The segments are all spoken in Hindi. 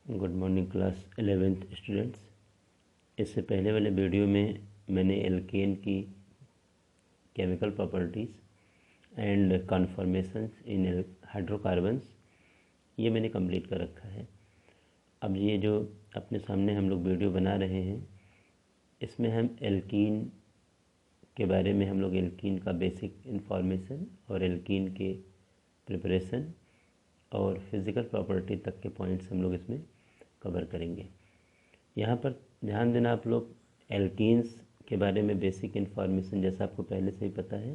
Good morning class 11th students. इससे पहले वाले वीडियो में मैंने एल्केन की chemical properties and conformations in hydrocarbons ये मैंने कंप्लीट कर रखा है। अब ये जो अपने सामने हम लोग वीडियो बना रहे हैं इसमें हम एल्कीन के बारे में हम लोग एल्कीन का बेसिक इन्फॉर्मेशन और एल्कीन के प्रिपरेशन और फिज़िकल प्रॉपर्टी तक के पॉइंट्स हम लोग इसमें कवर करेंगे। यहाँ पर ध्यान देना आप लोग, एल्कीन्स के बारे में बेसिक इन्फॉर्मेशन जैसा आपको पहले से ही पता है,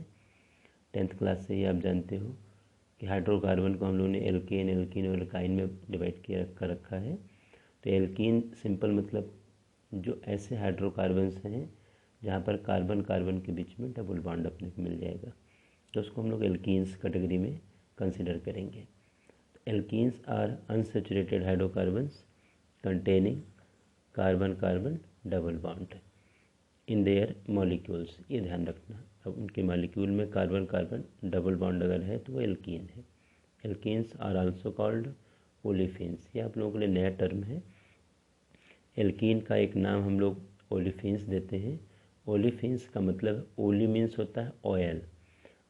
10th क्लास से ही आप जानते हो कि हाइड्रोकार्बन को हम लोगों ने एल्केन, एल्कीन और एल्काइन में डिवाइड कर रखा है। तो एल्कीन सिंपल मतलब जो ऐसे हाइड्रोकार्बन्स हैं जहाँ पर कार्बन कार्बन के बीच में डबल बॉन्ड अपने को मिल जाएगा, तो उसको हम लोग एल्कीन्स कैटेगरी में कंसिडर करेंगे। Alkenes are unsaturated hydrocarbons containing carbon carbon double bond in their molecules. ये ध्यान रखना, अब उनके मॉलिक्यूल में कार्बन कार्बन डबल बॉन्ड अगर है तो वो एल्कीन है। Alkenes are also called olefins, ये आप लोगों के लिए नया टर्म है। एल्कीन का एक नाम हम लोग ओलिफिन्स देते हैं। ओलिफिन्स का मतलब ओली मीन्स होता है ऑयल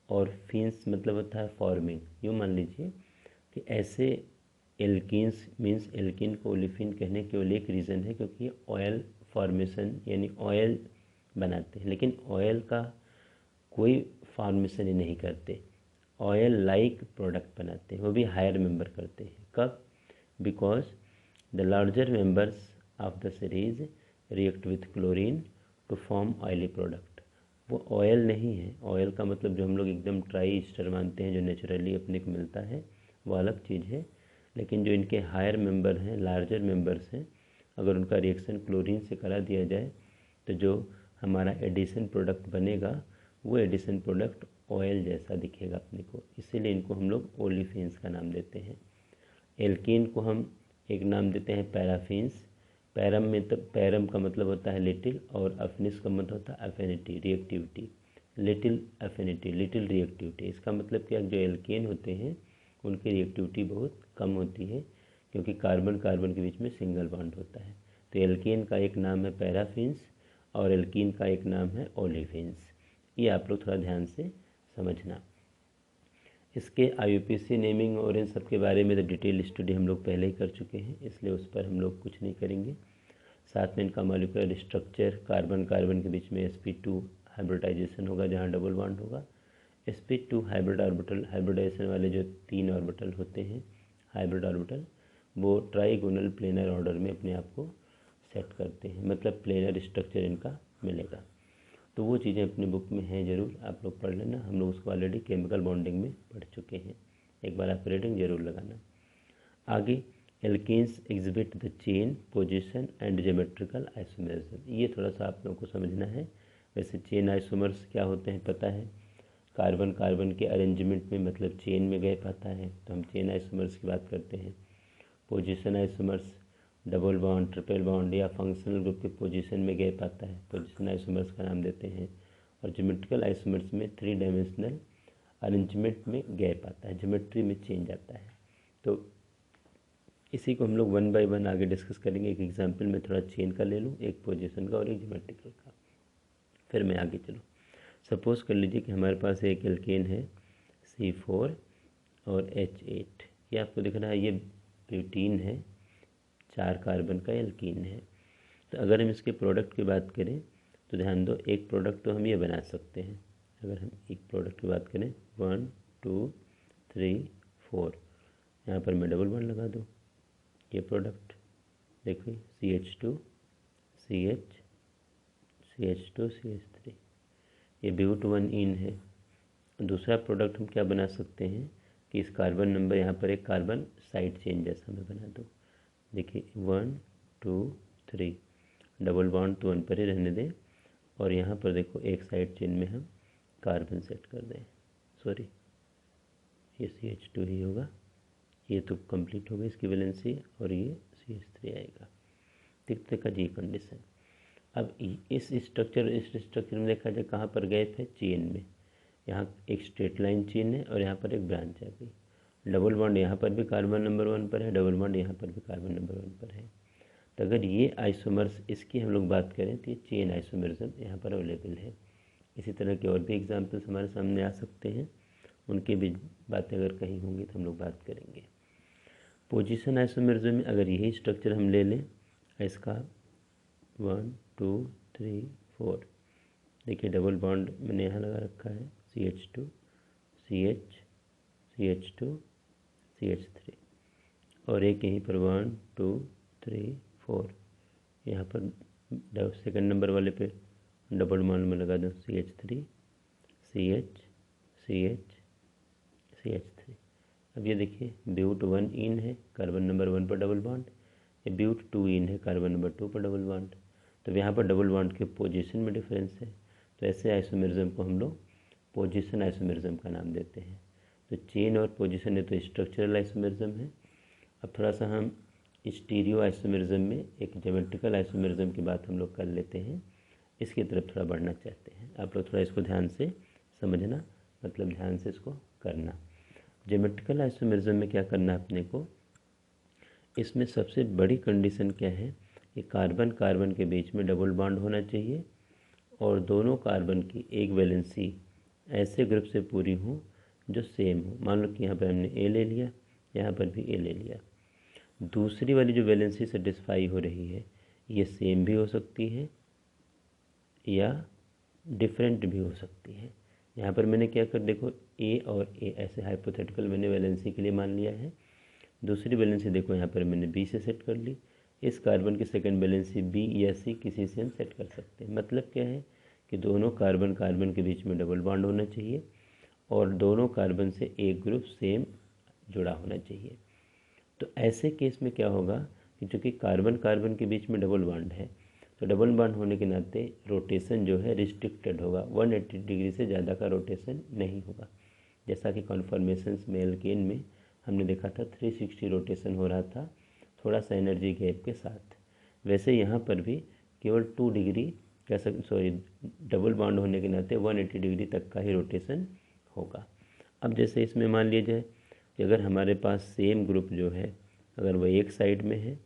और फिन्स मतलब होता है फॉर्मिंग। यूँ मान लीजिए कि ऐसे एल्कीन्स मीन्स एल्कीन को ओलिफिन कहने केवल एक रीज़न है क्योंकि ऑयल फॉर्मेशन यानी ऑयल बनाते हैं, लेकिन ऑयल का कोई फॉर्मेशन ही नहीं करते, ऑयल लाइक प्रोडक्ट बनाते हैं, वो भी हायर मेंबर करते हैं। कब? Because the larger members of the series react with chlorine to form oily product. वो ऑयल नहीं है, ऑयल का मतलब जो हम लोग एकदम ट्राई ईस्टर मानते हैं जो नेचुरली अपने को मिलता है वो अलग चीज़ है, लेकिन जो इनके हायर मेंबर हैं, लार्जर मेंबर्स हैं, अगर उनका रिएक्शन क्लोरीन से करा दिया जाए तो जो हमारा एडिशन प्रोडक्ट बनेगा वो एडिशन प्रोडक्ट ऑयल जैसा दिखेगा अपने को, इसीलिए इनको हम लोग ओलिफिन्स का नाम देते हैं। एल्कीन को हम एक नाम देते हैं पैराफिन्स। पैरम में तो पैरम का मतलब होता है लिटिल और अफिनिस का मतलब होता है affinity, reactivity. Little affinity, little reactivity, इसका मतलब कि जो एल्केन होते हैं उनकी रिएक्टिविटी बहुत कम होती है क्योंकि कार्बन कार्बन के बीच में सिंगल बॉन्ड होता है। तो एल्केन का एक नाम है पैराफिन्स और एल्कीन का एक नाम है ओलिफिन्स। ये आप लोग थोड़ा ध्यान से समझना। इसके IUPAC नेमिंग और इन सब के बारे में तो डिटेल स्टडी हम लोग पहले ही कर चुके हैं, इसलिए उस पर हम लोग कुछ नहीं करेंगे। साथ में इनका मॉलिक्यूलर स्ट्रक्चर, कार्बन कार्बन के बीच में sp2 हाइब्रिडाइजेशन होगा जहाँ डबल बॉन्ड होगा। sp2 हाइब्रिड ऑर्बिटल, हाइब्रिडाइजेशन वाले जो 3 ऑर्बिटल होते हैं हाइब्रिड ऑर्बिटल, वो ट्राइगोनल प्लेनर ऑर्डर में अपने आप को सेट करते हैं, मतलब प्लेनर स्ट्रक्चर इनका मिलेगा। तो वो चीज़ें अपनी बुक में हैं, ज़रूर आप लोग पढ़ लेना, हम लोग उसको ऑलरेडी केमिकल बॉन्डिंग में पढ़ चुके हैं, एक बार आप रीडिंग ज़रूर लगाना। आगे alkenes exhibit the chain position and geometrical isomerism, ये थोड़ा सा आप लोगों को समझना है। वैसे चेन आइसोमर्स क्या होते हैं पता है, कार्बन कार्बन के अरेंजमेंट में मतलब चेन में गैप आता है तो हम चेन आइसोमर्स की बात करते हैं। Position isomers double bond, triple bond या फंक्शनल ग्रुप के पोजीशन में गैप आता है, पोजीशन आइसोमर्स का नाम देते हैं। और ज्योमेट्रिकल आइसोमर्स में 3 डायमेंशनल अरेंजमेंट में गैप आता है, ज्योमेट्री में चेंज आता है। तो इसी को हम लोग 1 बाय 1 आगे डिस्कस करेंगे। एक एग्जाम्पल में थोड़ा चेन का ले लूँ, एक पोजीशन का और एक ज्योमेट्रिकल का, फिर मैं आगे चलूँ। सपोज कर लीजिए कि हमारे पास एक एल्केन है C4 और H8, ये आपको दिख रहा है, ये ब्यूटीन है, 4 कार्बन का एल्कीन है। तो अगर हम इसके प्रोडक्ट की बात करें तो ध्यान दो, एक प्रोडक्ट तो हम ये बना सकते हैं। अगर हम एक प्रोडक्ट की बात करें 1 2 3 4, यहाँ पर मैं डबल बॉन्ड लगा दूँ, ये प्रोडक्ट देखिए CH2 CH CH2 CH3, ये ब्यूट 1 इन है। दूसरा प्रोडक्ट हम क्या बना सकते हैं कि इस कार्बन नंबर यहाँ पर एक कार्बन साइड चेन जैसा मैं बना दूँ, देखिए 1 2 3, डबल बॉन्ड तो 1 पर ही रहने दें और यहाँ पर देखो एक साइड चेन में हम कार्बन सेट कर दें, सॉरी ये CH2 ही होगा, ये तो कंप्लीट हो गई इसकी वैलेंसी और ये CH3 आएगा। तिक्ते का जी कंडीशन। अब इस स्ट्रक्चर में देखा जाए कहाँ पर गैप है, चेन में। यहाँ एक स्ट्रेट लाइन चेन है और यहाँ पर एक ब्रांच आ गई, डबल बॉन्ड यहाँ पर भी कार्बन नंबर 1 पर है, डबल बॉन्ड यहाँ पर भी कार्बन नंबर 1 पर है। तो अगर ये आइसोमर्स इसकी हम लोग बात करें तो ये चेन आइसोमरिज्म यहाँ पर अवेलेबल है। इसी तरह के और भी एग्जाम्पल्स हमारे सामने आ सकते हैं, उनकी भी बातें अगर कहीं होंगी तो हम लोग बात करेंगे। पोजीशन आइसोमरिज्म में अगर यही स्ट्रक्चर हम ले लें इसका 1 2 3 4, देखिए डबल बॉन्ड मैंने यहाँ लगा रखा है CH2 CH CH2 CH3, और एक यहीं पर 1 2 3 4, यहाँ पर सेकंड नंबर वाले पे डबल बॉन्ड में लगा दो CH3 CH CH CH3। अब ये देखिए ब्यूट 1 इन है, कार्बन नंबर 1 पर डबल बॉन्ड, ये ब्यूट 2 इन है, कार्बन नंबर 2 पर डबल बॉन्ड। तो यहाँ पर डबल बॉन्ड के पोजीशन में डिफरेंस है, तो ऐसे आइसोमरिज्म को हम लोग पोजीशन आइसोमरिज्म का नाम देते हैं। तो चेन और पोजीशन है तो स्ट्रक्चरल आइसोमरिज्म है। अब थोड़ा सा हम स्टीरियो आइसोमरिज्म में एक ज्योमेट्रिकल आइसोमरिज्म की बात हम लोग कर लेते हैं, इसकी तरफ थोड़ा बढ़ना चाहते हैं। आप लोग थोड़ा इसको ध्यान से समझना, मतलब ध्यान से इसको करना। ज्योमेट्रिकल आइसोमरिज्म में क्या करना है अपने को, इसमें सबसे बड़ी कंडीशन क्या है कि कार्बन कार्बन के बीच में डबल बॉन्ड होना चाहिए और दोनों कार्बन की एक वैलेंसी ऐसे ग्रुप से पूरी हो जो सेम हो। मान लो कि यहाँ पर हमने ए ले लिया, यहाँ पर भी ए ले लिया, दूसरी वाली जो वैलेंसी सेटिस्फाई हो रही है ये सेम भी हो सकती है या डिफरेंट भी हो सकती है। यहाँ पर मैंने क्या कर, देखो ए और ए ऐसे हाइपोथेटिकल मैंने वैलेंसी के लिए मान लिया है। दूसरी वैलेंसी देखो यहाँ पर मैंने बी से सेट कर ली, इस कार्बन की सेकंड वैलेंसी बी या सी किसी से हम सेट कर सकते हैं। मतलब क्या है कि दोनों कार्बन कार्बन के बीच में डबल बॉन्ड होना चाहिए और दोनों कार्बन से एक ग्रुप सेम जुड़ा होना चाहिए। तो ऐसे केस में क्या होगा कि चूँकि कार्बन कार्बन के बीच में डबल बॉन्ड है तो डबल बॉन्ड होने के नाते रोटेशन जो है रिस्ट्रिक्टेड होगा, 180 डिग्री से ज़्यादा का रोटेशन नहीं होगा। जैसा कि कॉन्फॉर्मेशंस में एल्केन में हमने देखा था 360 रोटेशन हो रहा था थोड़ा सा एनर्जी गैप के साथ, वैसे यहाँ पर भी केवल 2 डिग्री डबल बॉन्ड होने के नाते 180 डिग्री तक का ही रोटेशन होगा। अब जैसे इसमें मान लिया जाए कि अगर हमारे पास सेम ग्रुप जो है अगर वह एक साइड में है,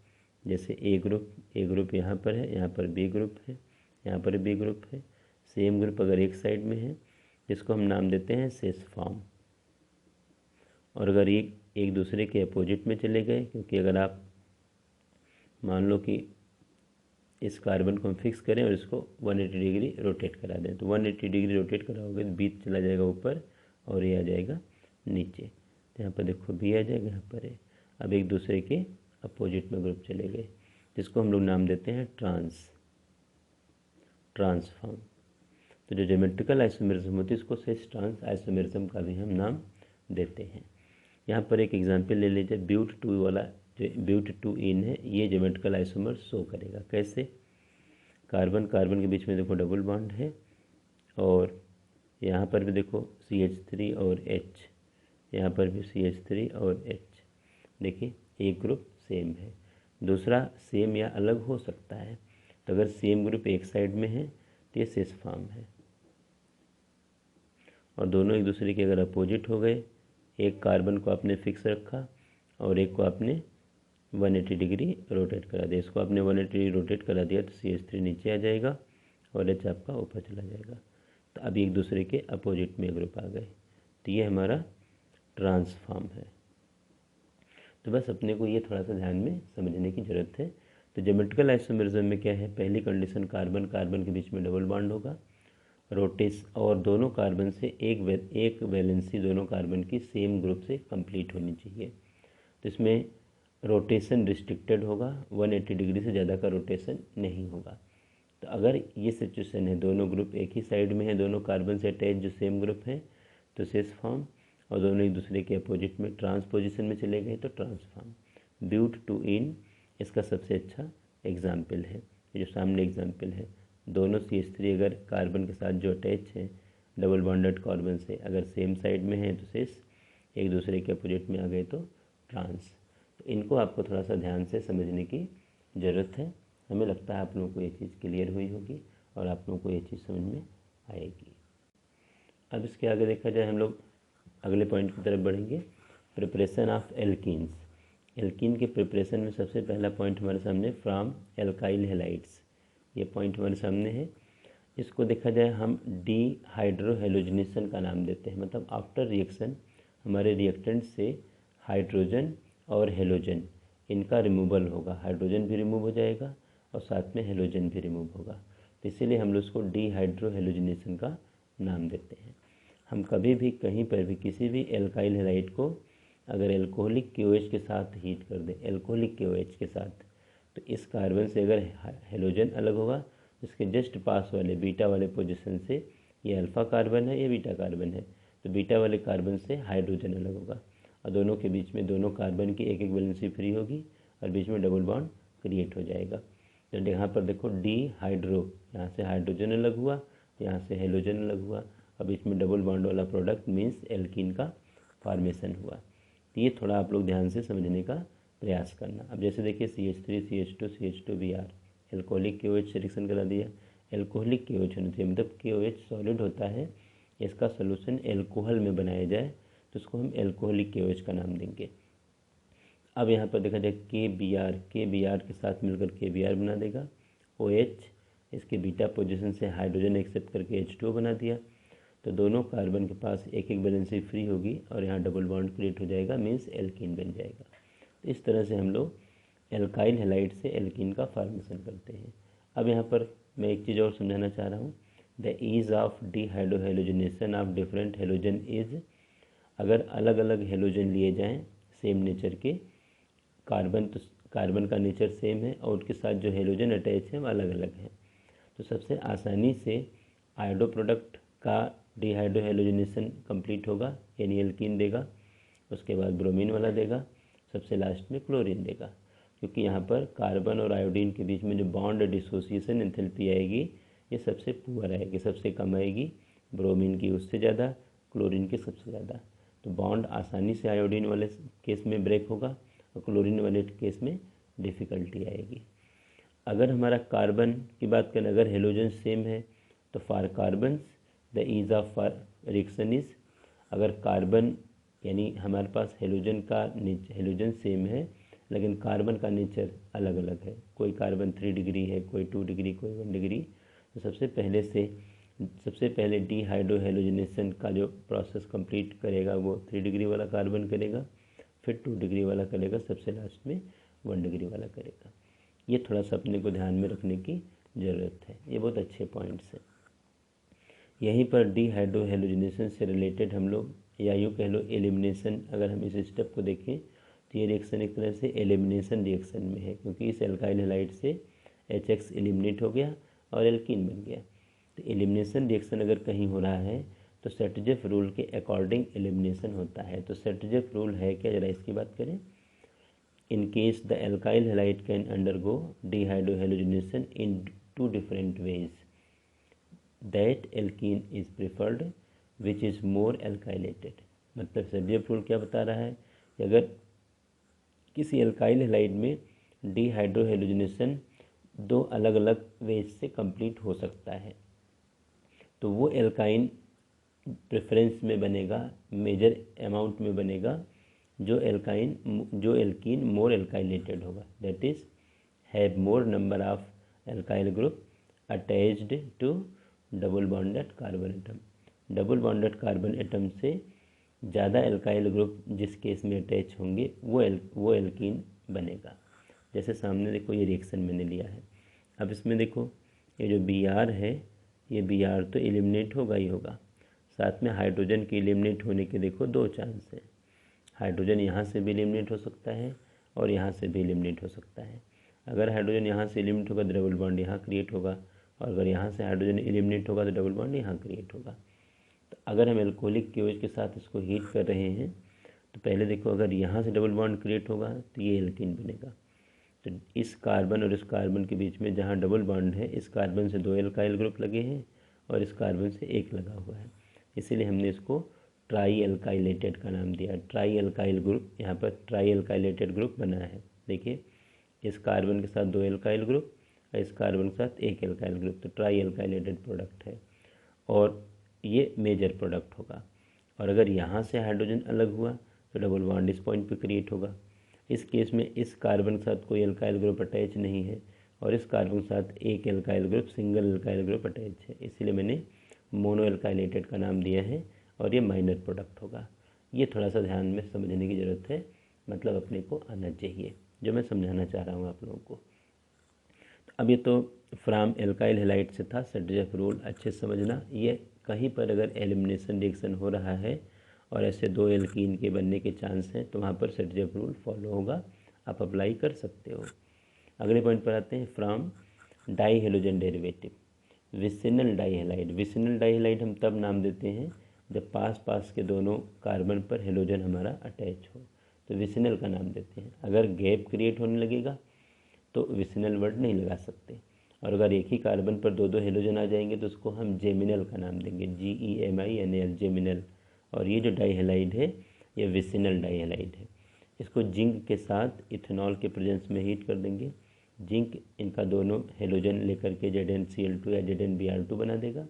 जैसे ए ग्रुप यहाँ पर है, यहाँ पर बी ग्रुप है, यहाँ पर बी ग्रुप है, सेम ग्रुप अगर एक साइड में है जिसको हम नाम देते हैं सेस फॉर्म, और अगर एक दूसरे के अपोजिट में चले गए, क्योंकि अगर आप मान लो कि इस कार्बन को हम फिक्स करें और इसको 180 डिग्री रोटेट करा दें, तो 180 डिग्री रोटेट कराओगे तो बी चला जाएगा ऊपर और ये आ जाएगा नीचे। तो यहाँ पर देखो बी आ जाएगा, यहाँ पर है। अब एक दूसरे के अपोजिट में ग्रुप चले गए जिसको हम लोग नाम देते हैं ट्रांसफॉर्म। तो जो ज्योमेट्रिकल आइसोमरिज्म होती है इसको सेस ट्रांस आइसोमरिज्म का भी हम नाम देते हैं। यहाँ पर एक एग्जांपल ले लीजिए, ब्यूट 2 वाला जो ब्यूट 2 इन है ये ज्योमेट्रिकल आइसोमर शो करेगा। कैसे, कार्बन कार्बन के बीच में देखो डबल बॉन्ड है और यहाँ पर भी देखो CH3 और H, यहाँ पर भी CH3 और H। देखिए एक ग्रुप सेम है, दूसरा सेम या अलग हो सकता है। तो अगर सेम ग्रुप एक साइड में है तो ये सेस फॉर्म है, और दोनों एक दूसरे के अगर अपोजिट हो गए, एक कार्बन को आपने फिक्स रखा और एक को आपने 180 डिग्री रोटेट करा दिया, इसको आपने 180 डिग्री रोटेट करा दिया तो CH3 नीचे आ जाएगा और H आपका ऊपर चला जाएगा। तो अभी एक दूसरे के अपोजिट में ग्रुप आ गए, तो ये हमारा ट्रांसफॉर्म है। तो बस अपने को ये थोड़ा सा ध्यान में समझने की ज़रूरत है। तो ज्योमेट्रिकल आइसोमरिज्म में क्या है, पहली कंडीशन कार्बन कार्बन के बीच में डबल बॉन्ड होगा, रोटेस और दोनों कार्बन से एक वैलेंसी दोनों कार्बन की सेम ग्रुप से कंप्लीट होनी चाहिए। तो इसमें रोटेशन रिस्ट्रिक्टेड होगा, 180 डिग्री से ज़्यादा का रोटेशन नहीं होगा। तो अगर ये सिचुएशन है दोनों ग्रुप एक ही साइड में है, दोनों कार्बन से अटैच जो सेम ग्रुप है तो सेस फॉर्म, और दोनों एक दूसरे के अपोजिट में ट्रांस पोजिशन में चले गए तो ट्रांसफॉर्म। ब्यूट 2 इन इसका सबसे अच्छा एग्जाम्पल है, ये जो सामने एग्जाम्पल है, दोनों CH3 अगर कार्बन के साथ जो अटैच है डबल बॉन्डेड कार्बन से अगर सेम साइड में है तो सेस, एक दूसरे के अपोजिट में आ गए तो ट्रांस। तो इनको आपको थोड़ा सा ध्यान से समझने की ज़रूरत है। हमें लगता है आप लोगों को ये चीज़ क्लियर हुई होगी और आप लोगों को ये चीज़ समझ में आएगी। अब इसके आगे देखा जाए हम लोग अगले पॉइंट की तरफ बढ़ेंगे। Preparation of alkenes. एल्कीन के प्रिपरेशन में सबसे पहला पॉइंट हमारे सामने फ्रॉम एल्काइल हैलाइड्स, ये पॉइंट हमारे सामने है। इसको देखा जाए हम डीहाइड्रोहेलोजिनेशन का नाम देते हैं, मतलब आफ्टर रिएक्शन हमारे रिएक्टेंट से हाइड्रोजन और हेलोजन इनका रिमूवल होगा, हाइड्रोजन भी रिमूव हो जाएगा और साथ में हेलोजन भी रिमूव होगा, तो इसीलिए हम लोग उसको डीहाइड्रोहेलोजिनेशन का नाम देते हैं। हम कभी भी कहीं पर भी किसी भी एल्काइल हैलाइड को अगर एल्कोहलिक KOH के साथ हीट कर दें, एल्कोहलिक KOH के साथ, तो इस कार्बन से अगर हेलोजन अलग होगा, इसके जस्ट पास वाले बीटा वाले पोजीशन से ये अल्फ़ा कार्बन है, ये बीटा कार्बन है, तो बीटा वाले कार्बन से हाइड्रोजन अलग होगा और दोनों के बीच में दोनों कार्बन की एक एक वैलेंसी फ्री होगी और बीच में डबल बॉन्ड क्रिएट हो जाएगा। तो यहाँ पर देखो डीहाइड्रो, यहाँ से हाइड्रोजन अलग हुआ, यहाँ से हेलोजन अलग हुआ और बीच में डबल बॉन्ड वाला प्रोडक्ट मीन्स एल्कीन का फॉर्मेशन हुआ। तो ये थोड़ा आप लोग ध्यान से समझने का प्रयास करना। अब जैसे देखिए CH3 CH2 CH2Br alcoholic KOH से रिएक्शन करा दिया, एल्कोहलिक KOH होना चाहिए, मतलब KOH सॉलिड होता है, इसका सोल्यूशन एल्कोहल में बनाया जाए तो उसको हम एल्कोहलिक KOH का नाम देंगे। अब यहाँ पर देखा जाए KBr के साथ मिलकर KBr बना देगा, OH इसके बीटा पोजीशन से हाइड्रोजन एक्सेप्ट करके H2O बना दिया, तो दोनों कार्बन के पास एक एक वैलेंसी फ्री होगी और यहाँ डबल बॉन्ड क्रिएट हो जाएगा, मीन्स एल्कीन बन जाएगा। तो इस तरह से हम लोग एल्काइल हैलाइड से एल्कीन का फॉर्मेशन करते हैं। अब यहाँ पर मैं एक चीज़ और समझाना चाह रहा हूँ, the ease of dehydrohalogenation of different halogen is, अगर अलग अलग हेलोजन लिए जाएँ सेम नेचर के, कार्बन तो कार्बन का नेचर सेम है और उसके साथ जो हेलोजन अटैच है वो अलग अलग है, तो सबसे आसानी से आयोडो प्रोडक्ट का डीहाइड्रोहेलोजिनेशन कंप्लीट होगा, यानी एल्कीन देगा, उसके बाद ब्रोमीन वाला देगा, सबसे लास्ट में क्लोरीन देगा, क्योंकि यहाँ पर कार्बन और आयोडीन के बीच में जो बॉन्ड डिसोसिएशन एंथैल्पी आएगी ये सबसे पुअर आएगी, सबसे कम आएगी, ब्रोमीन की उससे ज़्यादा, क्लोरीन की सबसे ज़्यादा। तो बॉन्ड आसानी से आयोडीन वाले केस में ब्रेक होगा और क्लोरीन वाले केस में डिफ़िकल्टी आएगी। अगर हमारा कार्बन की बात करें, अगर हेलोजन सेम है तो for carbons the ease of reaction is, अगर कार्बन यानी हमारे पास हेलोजन सेम है लेकिन कार्बन का नेचर अलग अलग है, कोई कार्बन 3 डिग्री है, कोई 2 डिग्री, कोई 1 डिग्री, तो सबसे पहले डीहाइड्रोहेलोजिनेशन का जो प्रोसेस कंप्लीट करेगा वो 3 डिग्री वाला कार्बन करेगा, फिर 2 डिग्री वाला करेगा, सबसे लास्ट में 1 डिग्री वाला करेगा। ये थोड़ा सा अपने को ध्यान में रखने की ज़रूरत है, ये बहुत अच्छे पॉइंट्स हैं। यहीं पर डीहाइड्रोहेलोजिनेशन से रिलेटेड हम लोग, या यूँ कह लो एलिमिनेशन, अगर हम इस स्टेप को देखें तो ये रिएक्शन एक तरह से एलिमिनेशन रिएक्शन में है, क्योंकि इस एल्काइल हैलाइड से HX एलिमिनेट हो गया और एल्कीन बन गया। तो एलिमिनेशन रिएक्शन अगर कहीं हो रहा है तो सेटजेफ रूल के अकॉर्डिंग एलिमिनेशन होता है। तो सेटजेफ रूल है क्या, जरा इसकी बात करें। In case the alkyl halide can undergo dehydrohalogenation in 2 different ways, that alkene is preferred which is more alkylated. मतलब सेटजेफ रूल क्या बता रहा है कि अगर किसी एल्काइल हैलाइड में डीहाइड्रोहेलोजिनेशन 2 अलग अलग वेज से कंप्लीट हो सकता है तो वो एल्काइन प्रेफरेंस में बनेगा, मेजर अमाउंट में बनेगा, जो एल्कीन मोर एल्काइलेटेड होगा, that is have more number of alkyl group attached to double bonded carbon atom. Double bonded carbon atom से ज़्यादा एल्काइल ग्रुप जिस केस में अटैच होंगे वो एल्कीन बनेगा। जैसे सामने देखो ये रिएक्शन मैंने लिया है, अब इसमें देखो ये जो Br है, ये Br तो एलिमिनेट होगा ही होगा, साथ में हाइड्रोजन के एलिमिनेट होने के देखो 2 चांस है। हाइड्रोजन यहाँ से भी एलिमिनेट हो सकता है और यहाँ से भी एलिमिनेट हो सकता है। अगर हाइड्रोजन यहाँ से एलिमिनेट होगा तो डबल बॉन्ड यहाँ क्रिएट होगा, और अगर यहाँ से हाइड्रोजन एलिमिनेट होगा तो डबल बॉन्ड यहाँ क्रिएट होगा। तो अगर हम एल्कोहलिक KOH के साथ इसको हीट कर रहे हैं तो पहले देखो, अगर यहाँ से डबल बॉन्ड क्रिएट होगा तो ये एल्कीन बनेगा। तो इस कार्बन और इस कार्बन के बीच में जहाँ डबल बॉन्ड है, इस कार्बन से 2 एल्काइल ग्रुप लगे हैं और इस कार्बन से 1 लगा हुआ है, इसीलिए हमने इसको ट्राई एल्काइलेटेड का नाम दिया। ट्राई एल्काइल ग्रुप, यहाँ पर ट्राई एल्काइलेटेड ग्रुप बना है। देखिए इस कार्बन के साथ 2 एल्काइल ग्रुप और इस कार्बन के साथ 1 एल्काइल ग्रुप, तो ट्राई एल्काइलेटेड प्रोडक्ट है और ये मेजर प्रोडक्ट होगा। और अगर यहाँ से हाइड्रोजन अलग हुआ तो तो डबल बॉन्ड इस पॉइंट पे क्रिएट होगा। इस केस में इस कार्बन के साथ कोई एल्काइल ग्रुप अटैच नहीं है और इस कार्बन के साथ एक alkyl group, single alkyl group attach है, इसलिए मैंने मोनो एल्काइलेटेड का नाम दिया है और ये माइनर प्रोडक्ट होगा। ये थोड़ा सा ध्यान में समझने की ज़रूरत है, मतलब अपने को आना चाहिए, जो मैं समझाना चाह रहा हूँ आप लोगों को। अब ये तो फ्रॉम एल्काइल हैलाइड से था, सेड्रेफ रूल अच्छे से समझना। ये कहीं पर अगर एलिमिनेशन रिएक्शन हो रहा है और ऐसे दो एल्कीन के बनने के चांस हैं तो वहाँ पर सेड्रेफ रूल फॉलो होगा, आप अप्लाई कर सकते हो। अगले पॉइंट पर आते हैं, from dihalogen derivative vicinal dihalide. Vicinal dihalide हम तब नाम देते हैं जब पास पास के दोनों कार्बन पर हेलोजन हमारा अटैच हो, तो विसिनल का नाम देते हैं। अगर गैप क्रिएट होने लगेगा तो विसिनल वर्ड नहीं लगा सकते, और अगर एक ही कार्बन पर दो दो हेलोजन आ जाएंगे तो उसको हम जेमिनल का नाम देंगे, GEMINAL, जेमिनल। और ये जो डाईहैलाइड है ये विसिनल डाईहैलाइड है। इसको जिंक के साथ इथेनॉल के प्रेजेंस में हीट कर देंगे। जिंक इनका दोनों हेलोजन लेकर के ZnCl2 या ZnBr2 बना देगा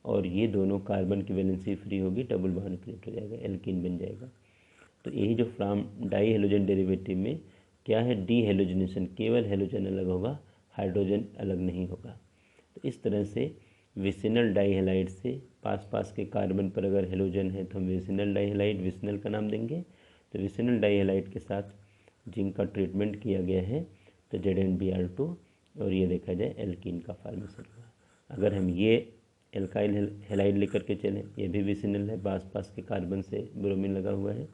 और ये दोनों कार्बन की वैलेंसी फ्री होगी, डबल बॉन्ड क्रिएट हो जाएगा, एल्कीन बन जाएगा। तो यही जो फ्रॉम डाई हेलोजन डेरिवेटिव में क्या है, डी हेलोजनेशन, केवल हेलोजन अलग होगा, हाइड्रोजन अलग नहीं होगा। तो इस तरह से विसिनल डाईहैलाइड से पास पास के कार्बन पर अगर हेलोजन है तो हम विसिनल डाईहैलाइड, विसिनल का नाम देंगे। तो विसिनल डाईहैलाइड के साथ जिंक का ट्रीटमेंट किया गया है तो ZnBr2 और ये देखा जाए एल्कीन का फॉर्मेशन हुआ। अगर हम ये एल्काइल हैलाइड लेकर के चलें, ये भी विसिनल है, पास पास के कार्बन से ब्रोमीन लगा हुआ है,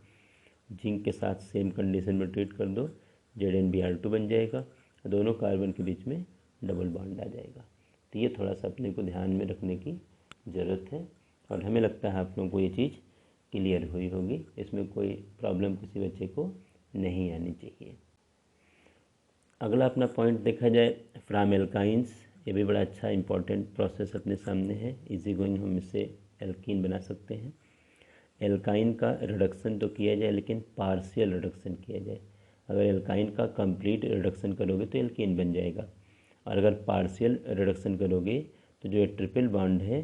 जिंक के साथ सेम कंडीशन में ट्रीट कर दो, ZnBr2 बन जाएगा, दोनों कार्बन के बीच में डबल बॉन्ड आ जाएगा। तो ये थोड़ा सा अपने को ध्यान में रखने की ज़रूरत है और हमें लगता है आप लोगों को ये चीज़ क्लियर हुई होगी, इसमें कोई प्रॉब्लम किसी बच्चे को नहीं आनी चाहिए। अगला अपना पॉइंट देखा जाए, फ्रॉम एल्काइंस। ये भी बड़ा अच्छा इंपॉर्टेंट प्रोसेस अपने सामने है, इजी गोइंग हम इससे एल्कीन बना सकते हैं। एल्काइन का रिडक्शन तो किया जाए लेकिन पार्शियल रिडक्शन किया जाए। अगर एल्काइन का कंप्लीट रिडक्शन करोगे तो एल्कीन बन जाएगा, और अगर पार्शियल रिडक्शन करोगे तो जो ये ट्रिपल बॉन्ड है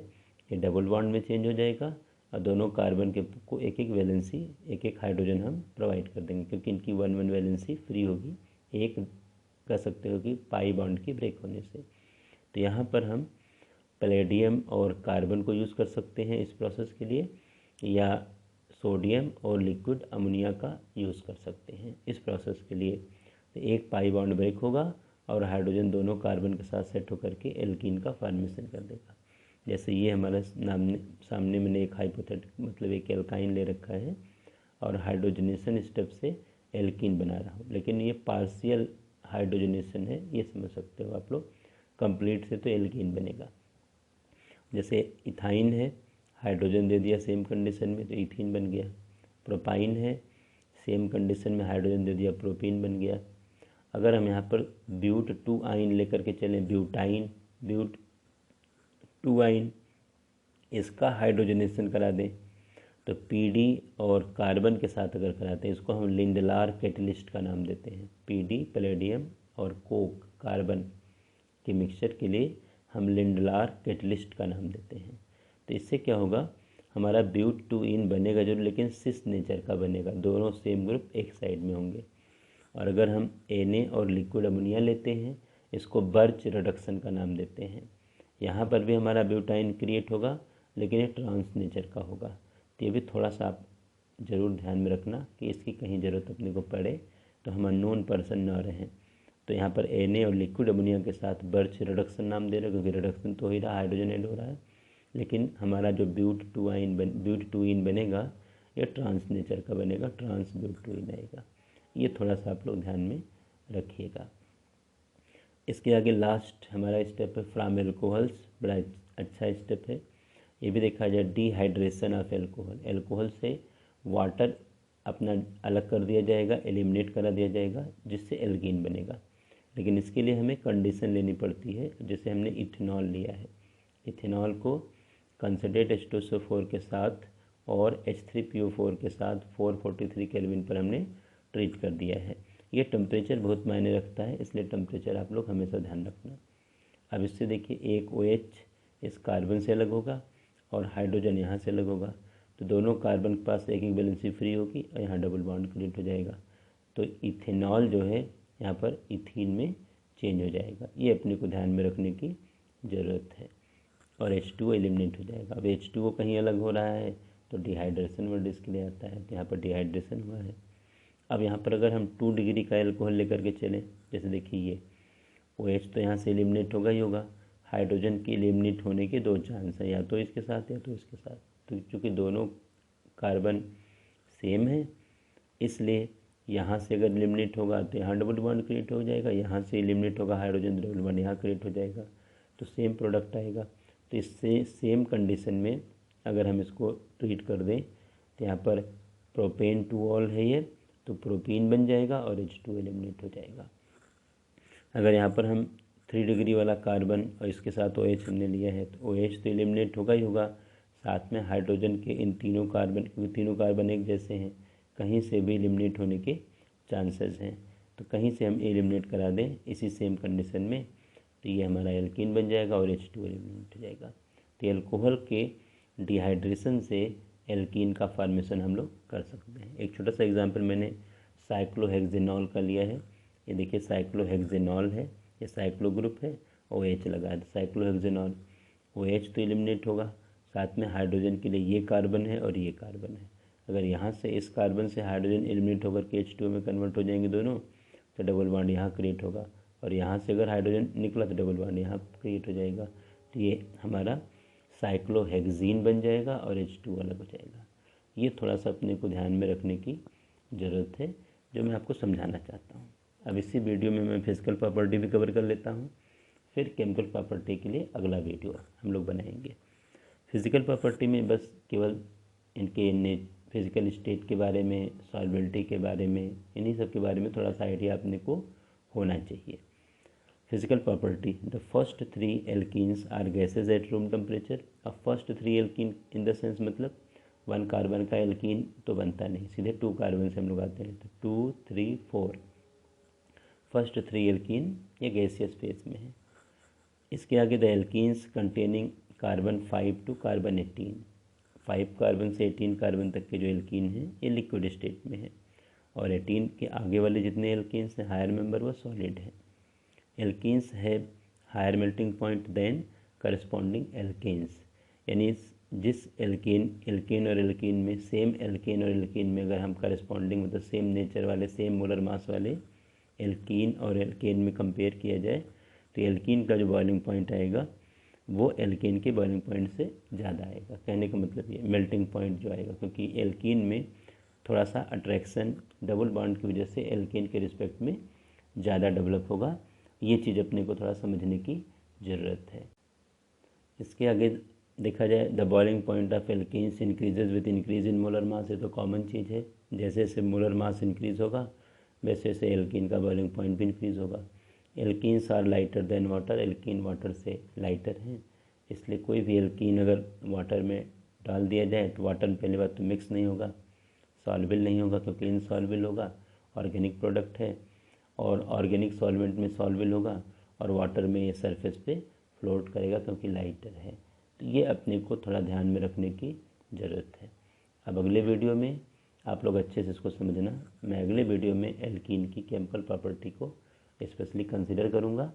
ये डबल बॉन्ड में चेंज हो जाएगा और दोनों कार्बन के को एक एक वैलेंसी, एक एक हाइड्रोजन हम प्रोवाइड कर देंगे, क्योंकि इनकी 1 1 वैलेंसी फ्री होगी, एक कह सकते हो कि पाई बॉन्ड की ब्रेक होने से। तो यहाँ पर हम पैलेडियम और कार्बन को यूज़ कर सकते हैं इस प्रोसेस के लिए, या सोडियम और लिक्विड अमोनिया का यूज़ कर सकते हैं इस प्रोसेस के लिए। तो एक पाई बॉन्ड ब्रेक होगा और हाइड्रोजन दोनों कार्बन के साथ सेट होकर के एल्कीन का फॉर्मेशन कर देगा। जैसे ये हमारा सामने मैंने एक हाइपोथेटिक मतलब एक एल्काइन ले रखा है और हाइड्रोजनेशन स्टेप से एल्कीन बना रहा हूँ, लेकिन ये पार्शियल हाइड्रोजनेशन है, ये समझ सकते हो आप लोग। कंप्लीट से तो एल्कीन बनेगा। जैसे इथाइन है, हाइड्रोजन दे दिया सेम कंडीशन में तो इथीन बन गया। प्रोपाइन है, सेम कंडीशन में हाइड्रोजन दे दिया, प्रोपीन बन गया। अगर हम यहाँ पर ब्यूट 2 आइन लेकर के चलें, ब्यूटाइन, ब्यूट 2 आइन, इसका हाइड्रोजनेशन करा दें तो PD और कार्बन के साथ अगर कराते हैं, इसको हम लिंडलार कैटलिस्ट का नाम देते हैं। PD पैलेडियम और कोक कार्बन के मिक्सचर के लिए हम लिंडलार कैटलिस्ट का नाम देते हैं। तो इससे क्या होगा, हमारा ब्यूट 2 इन बनेगा जरूर, लेकिन सिस नेचर का बनेगा, दोनों सेम ग्रुप एक साइड में होंगे। और अगर हम Na और लिक्विड अमोनिया लेते हैं, इसको बर्च रिडक्शन का नाम देते हैं। यहाँ पर भी हमारा ब्यूटाइन क्रिएट होगा लेकिन ये ट्रांस नेचर का होगा। तो ये भी थोड़ा सा आप ज़रूर ध्यान में रखना कि इसकी कहीं ज़रूरत अपने को पड़े तो हम अननोन पर्सन ना रहें। तो यहाँ पर Na और लिक्विड अमोनिया के साथ बर्च रिडक्शन नाम दे रहे, क्योंकि रिडक्शन तो हो ही रहा, हाइड्रोजन ऐड हो रहा है, लेकिन हमारा जो ब्यूट 2 इन बनेगा ये ट्रांस नेचर का बनेगा, ट्रांस ब्यूट 2 इन आएगा। ये थोड़ा सा आप लोग ध्यान में रखिएगा। इसके आगे लास्ट हमारा स्टेप है फ्रॉम एल्कोहल्स, बड़ा अच्छा स्टेप है। ये भी देखा जाए, डिहाइड्रेशन ऑफ एल्कोहल। एल्कोहल से वाटर अपना अलग कर दिया जाएगा, एलिमिनेट करा दिया जाएगा, जिससे एल्कीन बनेगा। लेकिन इसके लिए हमें कंडीशन लेनी पड़ती है, जैसे हमने इथेनॉल लिया है। इथेनॉल को कंसनट्रेट H2SO4 के साथ और H3PO4 के साथ 443 केल्विन पर हमने ट्रीट कर दिया है। ये टेम्परेचर बहुत मायने रखता है, इसलिए टेम्परेचर आप लोग हमेशा ध्यान रखना। अब इससे देखिए एक OH इस कार्बन से अलग होगा और हाइड्रोजन यहाँ से अलग होगा, तो दोनों कार्बन के पास एक एक वैलेंसी फ्री होगी और यहाँ डबल बॉन्ड क्रिएट हो जाएगा। तो इथेनॉल जो है यहाँ पर इथीन में चेंज हो जाएगा। ये अपने को ध्यान में रखने की ज़रूरत है। और H2O एलिमिनेट हो जाएगा। अब H2O कहीं अलग हो रहा है तो डिहाइड्रेशन वर्ड इसके लिए आता है, तो यहाँ पर डिहाइड्रेशन हुआ है। अब यहाँ पर अगर हम 2 डिग्री का एल्कोहल लेकर के चलें, जैसे देखिए ये OH तो यहाँ से एलिमिनेट होगा ही होगा। हाइड्रोजन के एलिमिनेट होने के 2 चांस हैं, या तो इसके साथ या तो इसके साथ। तो चूँकि दोनों कार्बन सेम है इसलिए यहाँ से अगर एलिमिनेट होगा तो यहाँ डबल बॉन्ड क्रिएट हो जाएगा, यहाँ से एलिमिनेट होगा हाइड्रोजन, डबल बॉन्ड यहाँ क्रिएट हो जाएगा, तो सेम प्रोडक्ट आएगा। तो इससे सेम कंडीशन में अगर हम इसको ट्रीट कर दें तो यहाँ पर प्रोपेन 2 ऑल है ये, तो प्रोपीन बन जाएगा और H2 एलिमिनेट हो जाएगा। अगर यहाँ पर हम 3 डिग्री वाला कार्बन और इसके साथ OH हमने लिया है तो OH तो एलिमिनेट होगा ही होगा, साथ में हाइड्रोजन के इन तीनों कार्बन, क्योंकि तीनों कार्बन एक जैसे हैं, कहीं से भी एलिमिनेट होने के चांसेस हैं। तो कहीं से हम एलिमिनेट करा दें इसी सेम कंडीशन में तो ये हमारा एल्कीन बन जाएगा और H2 एलिमिनेट हो जाएगा। तो एल्कोहल के डिहाइड्रेशन से एल्कीन का फॉर्मेशन हम लोग कर सकते हैं। एक छोटा सा एग्जांपल मैंने साइक्लोहेक्सेनॉल का लिया है। ये देखिए साइक्लोहेक्सेनॉल है, ये साइक्लो ग्रुप है, OH लगा है, तो साइक्लोहेक्सेनॉल OH तो एलिमिनेट होगा, साथ में हाइड्रोजन के लिए ये कार्बन है और ये कार्बन है। अगर यहाँ से इस कार्बन से हाइड्रोजन एलिमिनेट होकर के H2O में कन्वर्ट हो जाएंगे दोनों, तो डबल बॉन्ड यहाँ क्रिएट होगा, और यहाँ से अगर हाइड्रोजन निकला तो डबल बॉन्ड यहाँ क्रिएट हो जाएगा। तो ये हमारा साइक्लोहेक्सीन बन जाएगा और H2O अलग हो जाएगा। ये थोड़ा सा अपने को ध्यान में रखने की ज़रूरत है जो मैं आपको समझाना चाहता हूँ। अब इसी वीडियो में मैं फिजिकल प्रॉपर्टी भी कवर कर लेता हूँ, फिर केमिकल प्रॉपर्टी के लिए अगला वीडियो हम लोग बनाएंगे। फिज़िकल प्रॉपर्टी में बस केवल इनके फिज़िकल स्टेट के बारे में, सॉल्बिलिटी के बारे में, इन्हीं सब के बारे में थोड़ा सा आइडिया अपने को होना चाहिए। Physical property, the first 3 alkenes are gases at room temperature. अब first 3 alkene in the sense मतलब 1 कार्बन का एल्कीन तो बनता नहीं, सीधे 2 कार्बन से हम लोग आते हैं, तो 2, 3, 4 फर्स्ट 3 एल्कीन ये गैसियस फेज में है। इसके आगे the alkenes containing carbon 5 to carbon 18, 5 carbon से 18 कार्बन तक के जो एल्कीन हैं ये लिक्विड स्टेट में है, और 18 के आगे वाले जितने एल्कीन्स हैं हायर मेंबर वो सॉलिड है। Alkenes have higher melting point than corresponding alkenes, यानी जिस एल्कीन और एल्कीन में, सेम एल्कीन और एल्कीन में अगर हम करस्पॉन्डिंग मतलब सेम नेचर वाले, सेम मोलर मास वाले एल्कीन और एल्केन में कंपेयर किया जाए तो एल्कीन का जो बॉइलिंग पॉइंट आएगा वो एल्केन के बॉइलिंग पॉइंट से ज़्यादा आएगा। कहने का मतलब ये मेल्टिंग पॉइंट जो आएगा, क्योंकि एल्कीन में थोड़ा सा अट्रैक्शन डबल बॉन्ड की वजह से एल्केन के रिस्पेक्ट में ज़्यादा डेवलप होगा। ये चीज़ अपने को थोड़ा समझने की ज़रूरत है। इसके आगे देखा जाए the boiling point of alkenes increases with increase in molar mass, ये तो कॉमन चीज़ है। जैसे जैसे मोलर मास इंक्रीज़ होगा वैसे वैसे एल्कीन का बॉइलिंग पॉइंट भी इंक्रीज़ होगा। Alkenes are lighter than water, alkene water से लाइटर हैं, इसलिए कोई भी एल्कीन अगर वाटर में डाल दिया जाए तो वाटर में पहली बात तो मिक्स नहीं होगा, सॉल्युबल नहीं होगा, क्योंकि इनसॉल्युबल होगा, ऑर्गेनिक प्रोडक्ट है, और ऑर्गेनिक सॉल्वेंट में सॉल्युबल होगा, और वाटर में ये सरफेस पे फ्लोट करेगा क्योंकि लाइटर है। तो ये अपने को थोड़ा ध्यान में रखने की ज़रूरत है। अब अगले वीडियो में आप लोग अच्छे से इसको समझना। मैं अगले वीडियो में एल्कीन की केमिकल प्रॉपर्टी को स्पेशली कंसिडर करूँगा,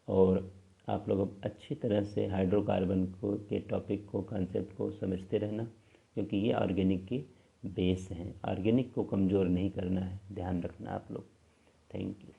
और आप लोग अब अच्छी तरह से हाइड्रोकार्बन को के टॉपिक को, कॉन्सेप्ट को समझते रहना, क्योंकि ये ऑर्गेनिक की बेस हैं। ऑर्गेनिक को कमज़ोर नहीं करना है, ध्यान रखना आप लोग। Thank you.